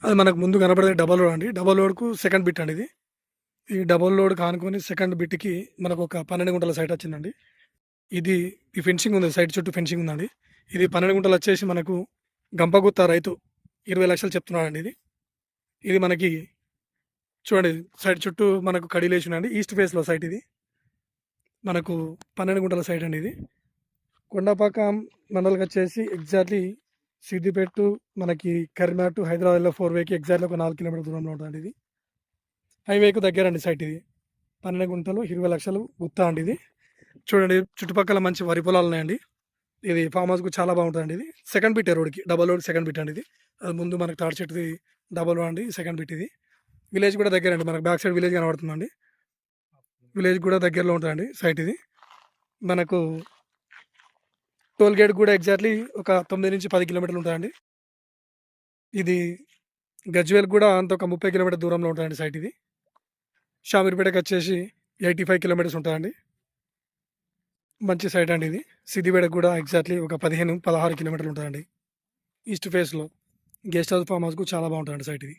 అది మనకు ముందు కనపడేది డబల్ రోడ్ అండి. డబల్ రోడ్‌కు సెకండ్ బిట్ అండి ఇది. ఈ డబల్ రోడ్‌కి ఆనుకొని సెకండ్ బిట్‌కి మనకు ఒక 12 గుంటల సైట్ వచ్చిందండి. ఇది ఈ ఫెన్సింగ్ ఉంది. సైట్ చుట్టూ ఫెన్సింగ్ ఉందండి. ఇది 12 గుంటలు వచ్చేసి మనకు గంపగుత్త రైతు 20,00,000 చెప్తున్నాడండి ఇది. ఇది మనకి చూడండి సైట్ చుట్టూ మనకు కడీలేసి ఉన్నాయండి. ఈస్ట్ ఫేస్‌లో సైట్ ఇది. మనకు 12 గుంటల సైట్ అండి ఇది. కొండపాకం మండల్‌కొచ్చేసి ఎగ్జాక్ట్‌లీ సిద్దిపేట టు మనకి కరీంనగర్ టు హైదరాబాద్ వెళ్ళే 4 వేకి ఎగ్జాక్ట్‌లీ ఒక 4 కిలోమీటర్ల దూరంలో ఉంటదండి ఇది. హైవేకు దగ్గరండి సైట్ ఇది. 12 గుంటలు 20,00,000 గుత్తా అండి ఇది. చూడండి చుట్టుపక్కల మంచి వరి పొలాలు ఉన్నాయండి. ఇది ఫామ్ హౌస్‌కు చాలా బాగుంటదండి ఇది. సెకండ్ బిట్టే రోడ్‌కి. డబల్ రోడ్ సెకండ్ బిట్ అండి ఇది. అది ముందు మనకు తాటి చెట్టుది డబల్ రోడ్ అండి. సెకండ్ బిట్ ఇది. విలేజ్ కూడా దగ్గరండి. మనకు బ్యాక్ సైడ్ విలేజ్ కనబడుతుందండి. విలేజ్ కూడా దగ్గరలో ఉంటదండి సైట్ ఇది. మనకు టోల్ గేట్ కూడా ఎగ్జాక్ట్‌లీ ఒక 9-10 కిలోమీటర్లు ఉంటదండి. ఇది గజ్వేల్ కూడా అంత ఒక 30 కిలోమీటర్ల దూరంలో ఉంటదండి సైట్ ఇది. షామీర్పేటకొచ్చేసి 85 కిలోమీటర్స్ ఉంటదండి. మంచి సైట్ అండి ఇది. సిద్దిపేటకు కూడా ఎగ్జాక్ట్‌లీ ఒక 15, 16 కిలోమీటర్లు ఉంటదండి. ఈస్ట్ ఫేస్‌లో గెస్ట్ హౌస్, ఫామ్ హౌస్‌కు చాలా బాగుంటదండి సైట్ ఇది.